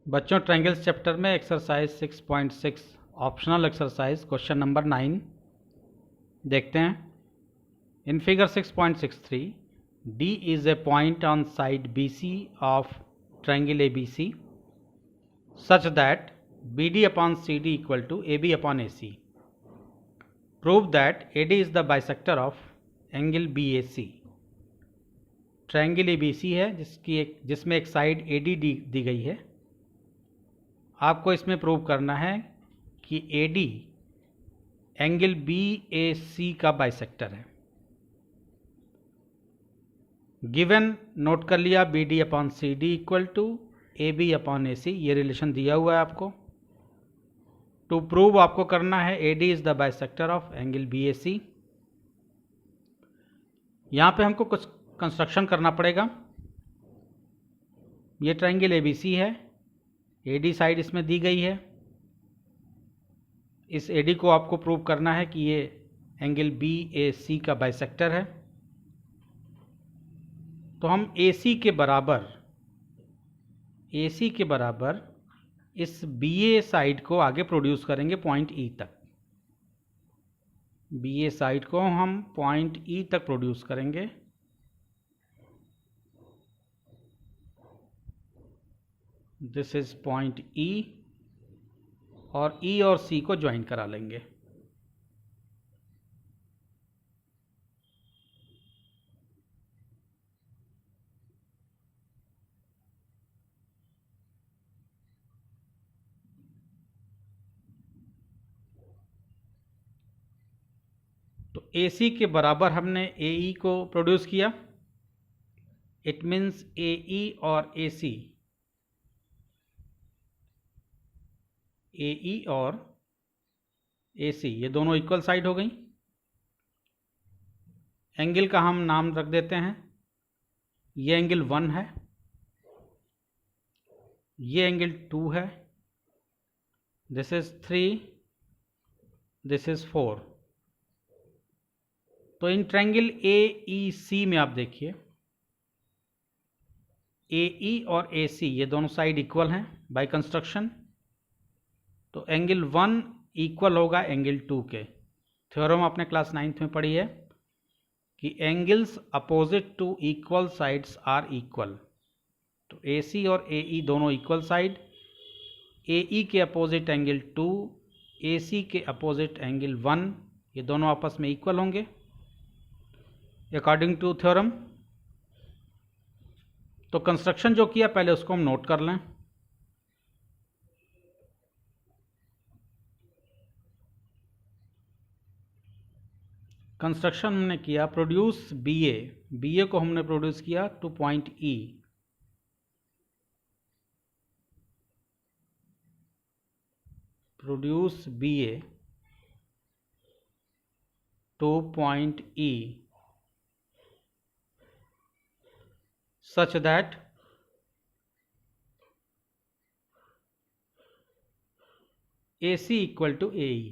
बच्चों triangles chapter में exercise 6.6 optional exercise question number 9 देखते हैं। In figure 6.63 D is a point on side BC of triangle ABC such that BD upon CD equal to AB upon AC. Prove that AD is the bisector of angle BAC. Triangle ABC है जिसमें एक side AD दी गई है। आपको इसमें prove करना है कि AD एंगल BAC का बाइसेक्टर है। गिवन नोट कर लिया BD upon CD equal to AB upon AC, ये रिलेशन दिया हुआ है आपको। टू प्रूव आपको करना है AD is the bisector of angle BAC। यहाँ पे हमको कुछ कंस्ट्रक्शन करना पड़ेगा। ये ट्रायंगल ABC है, AD साइड इसमें दी गई है। इस AD को आपको प्रूव करना है कि ये एंगल BAC का बाइसेक्टर है। तो हम AC के बराबर इस BA साइड को आगे प्रोड्यूस करेंगे पॉइंट E तक। BA साइड को हम पॉइंट E तक प्रोड्यूस करेंगे। दिस इज पॉइंट E और E और C को ज्वाइन करा लेंगे। तो AC के बराबर हमने AE को प्रोड्यूस किया। इट मीन्स AE और AC ये दोनों इक्वल साइड हो गई। एंगल का हम नाम रख देते हैं। ये एंगल 1 है, ये एंगल 2 है, दिस इज 3, दिस इज 4। तो इन ट्रायंगल AEC में आप देखिए AE और AC ये दोनों साइड इक्वल हैं बाय कंस्ट्रक्शन। तो एंगल 1 इक्वल होगा एंगल 2 के। थ्योरम आपने क्लास 9th में पढ़ी है कि angles opposite to equal sides are equal. तो AC और AE दोनों इक्वल साइड, AE के अपोजिट एंगल 2, AC के अपोजिट एंगल 1, ये दोनों आपस में इक्वल होंगे अकॉर्डिंग टू थ्योरम। तो कंस्ट्रक्शन जो किया पहले उसको हम नोट कर लें। कंस्ट्रक्शन हमने किया, प्रोड्यूस BA को हमने प्रोड्यूस किया two point E। Produce BA two point E such that AC equal to AE।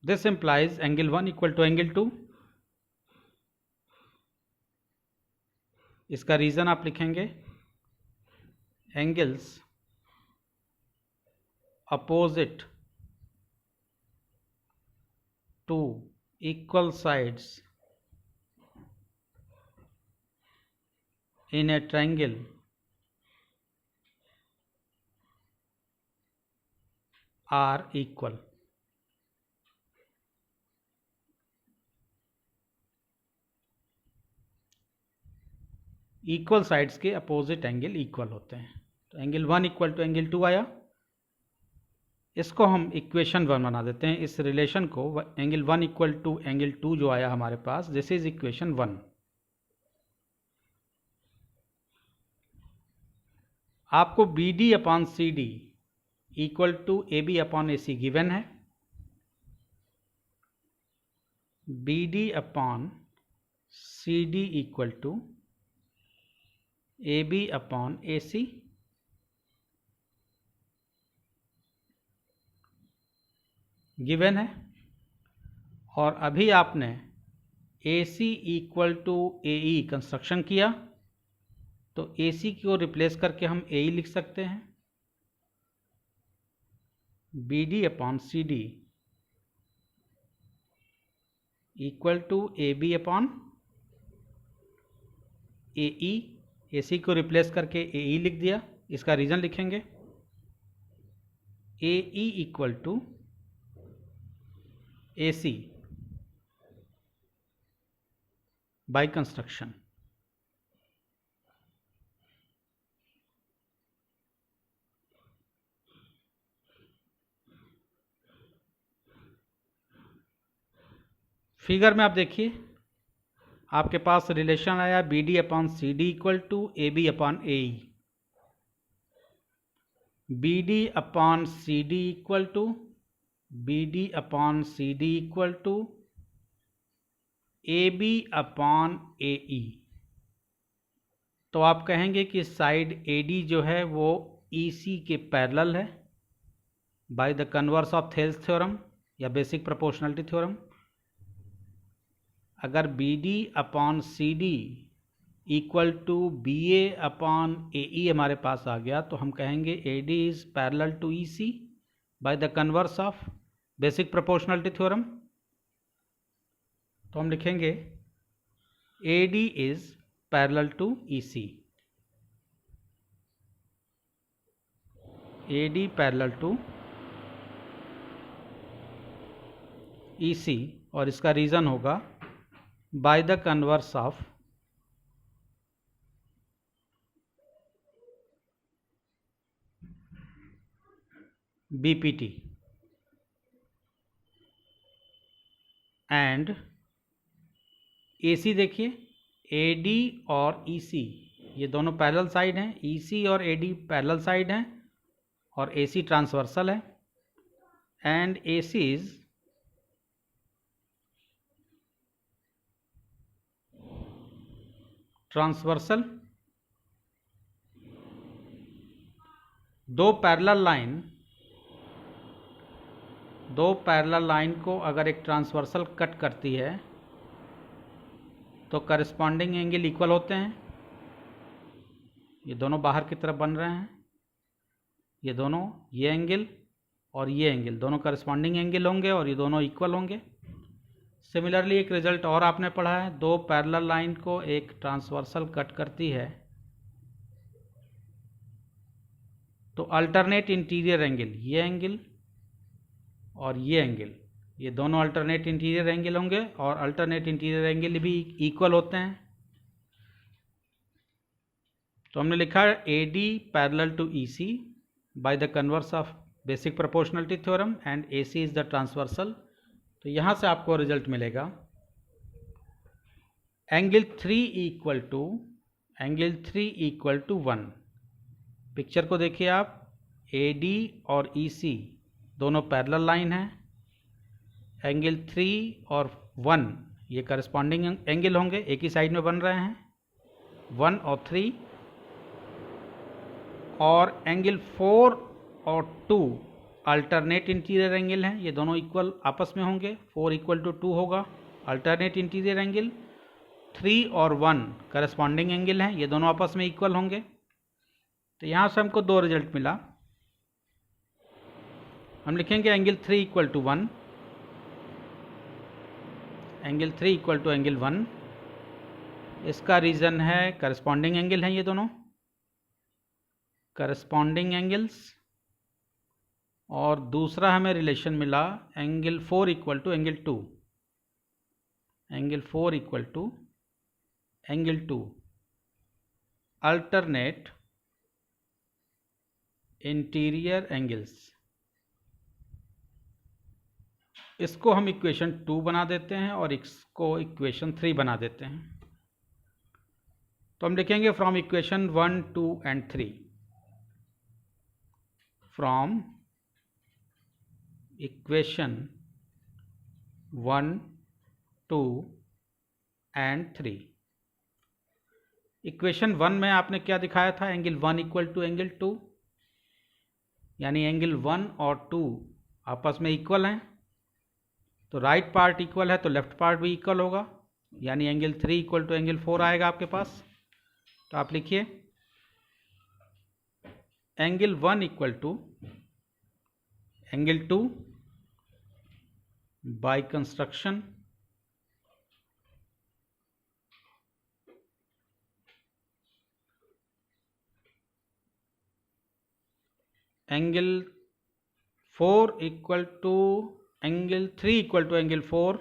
This implies angle 1 equal to angle 2। इसका रीजन आप लिखेंगे angles opposite to equal sides in a triangle are equal। Equal sides के opposite angle equal होते हैं। तो angle 1 equal to angle 2 आया। इसको हम इक्वेशन 1 बना देते हैं। इस रिलेशन को एंगल 1 इक्वल टू एंगल 2 जो आया हमारे पास, दिस इज इक्वेशन 1। आपको BD upon CD equal to AB upon AC given है। BD upon CD equal to AB upon AC। Given है। और अभी आपने AC equal to AE construction किया, तो AC को रिप्लेस करके हम AE लिख सकते हैं। BD upon CD equal to AB upon AE। AC को रिप्लेस करके AE लिख दिया। इसका रीज़न लिखेंगे, AE equal to AC by construction. Figure में आप देखिए, आपके पास रिलेशन आया BD upon CD equal to AB upon AE। BD upon CD equal to BD upon CD equal to AB upon AE। तो आप कहेंगे कि साइड AD जो है वो EC के पैरेलल है by the converse of Thales theorem या बेसिक प्रोपोर्शनलिटी थ्योरम। अगर BD upon CD equal to BA upon AE हमारे पास आ गया, तो हम कहेंगे AD is parallel to EC by the converse of basic proportionality theorem. तो हम लिखेंगे AD is parallel to EC, AD parallel to EC, और इसका रीज़न होगा by the converse of BPT and AC। देखिए AD और EC ये दोनों पैरेलल साइड हैं, EC और AD पैरेलल साइड हैं और AC ट्रांसवर्सल है। And AC is transversal. दो पैरेलल लाइन को अगर एक ट्रांसवर्सल कट करती है तो करस्पॉन्डिंग एंगल इक्वल होते हैं। ये दोनों बाहर की तरफ बन रहे हैं, ये दोनों, ये एंगल और ये एंगल दोनों करस्पॉन्डिंग एंगल होंगे और ये दोनों इक्वल होंगे। सिमिलरली एक रिजल्ट और आपने पढ़ा है, दो पैरेलल लाइन को एक ट्रांसवर्सल कट करती है तो अल्टरनेट इंटीरियर एंगल, ये एंगल और ये एंगल, ये दोनों अल्टरनेट इंटीरियर एंगल होंगे और अल्टरनेट इंटीरियर एंगल भी इक्वल होते हैं। तो हमने लिखा AD parallel to EC by the converse of basic proportionality theorem and AC is the transversal. तो यहाँ से आपको रिजल्ट मिलेगा एंगल 3 इक्वल टू 1। पिक्चर को देखिए आप, AD और EC दोनों पैरेलल लाइन हैं। एंगल 3 और 1 ये करस्पॉन्डिंग एंगल होंगे, एक ही साइड में बन रहे हैं, 1 और 3। और एंगल 4 और 2 अल्टरनेट इंटीरियर एंगल हैं, ये दोनों इक्वल आपस में होंगे, 4 इक्वल टू 2 होगा अल्टरनेट इंटीरियर एंगल। 3 और 1 करस्पॉन्डिंग एंगल हैं, ये दोनों आपस में इक्वल होंगे। तो यहाँ से हमको दो रिजल्ट मिला। हम लिखेंगे angle 3 equal to 1, angle 3 equal to angle 1। इसका रीज़न है करस्पॉन्डिंग एंगल हैं, ये दोनों करस्पॉन्डिंग एंगल्स। और दूसरा हमें रिलेशन मिला angle 4 equal to angle 2, angle 4 equal to angle 2 alternate interior angles. इसको हम इक्वेशन 2 बना देते हैं और इसको इक्वेशन 3 बना देते हैं। तो हम लिखेंगे from equation 1, 2 and 3, from equation 1, 2 and 3। Equation 1 में आपने क्या दिखाया था, एंगल 1 इक्वल टू एंगल 2, यानी एंगल 1 और 2 आपस में इक्वल हैं। तो राइट पार्ट इक्वल है तो लेफ्ट पार्ट भी इक्वल होगा, यानी एंगल 3 इक्वल टू एंगल 4 आएगा आपके पास। तो आप लिखिए angle 1 equal to angle 2 by construction angle 4 equal to angle 3 equal to angle 4,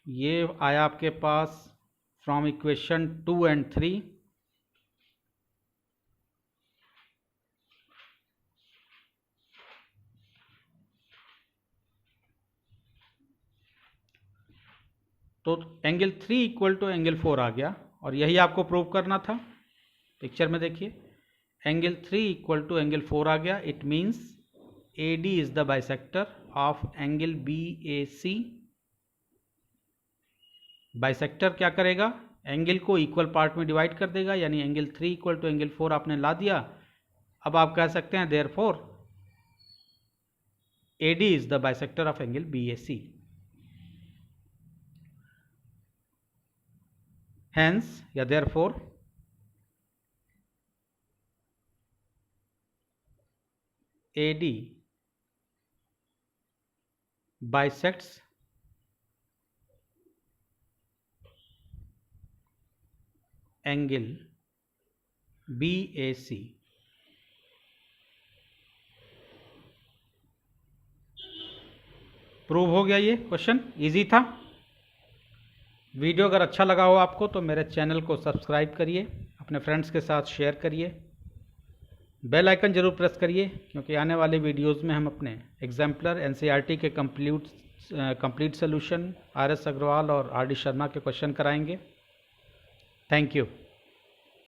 ये आया आपके पास फ्रॉम इक्वेशन 2 एंड 3। तो एंगल 3 इक्वल टू एंगल 4 आ गया, और यही आपको प्रूव करना था। पिक्चर में देखिए एंगल 3 इक्वल टू एंगल 4 आ गया, it means AD is the bisector of angle BAC। Bisector क्या करेगा, एंगल को इक्वल पार्ट में डिवाइड कर देगा, यानी एंगल 3 इक्वल टू एंगल 4 आपने ला दिया। अब आप कह सकते हैं therefore AD is the bisector of angle BAC। Hence, या therefore AD bisects angle BAC। Prove हो गया, ये क्वेश्चन इजी था। वीडियो अगर अच्छा लगा हो आपको तो मेरे चैनल को सब्सक्राइब करिए, अपने फ्रेंड्स के साथ शेयर करिए, बेल आइकन जरूर प्रेस करिए, क्योंकि आने वाले वीडियोस में हम अपने एग्जाम्पलर NCERT के कंप्लीट सोल्यूशन RS अग्रवाल और RD शर्मा के क्वेश्चन कराएंगे। Thank you.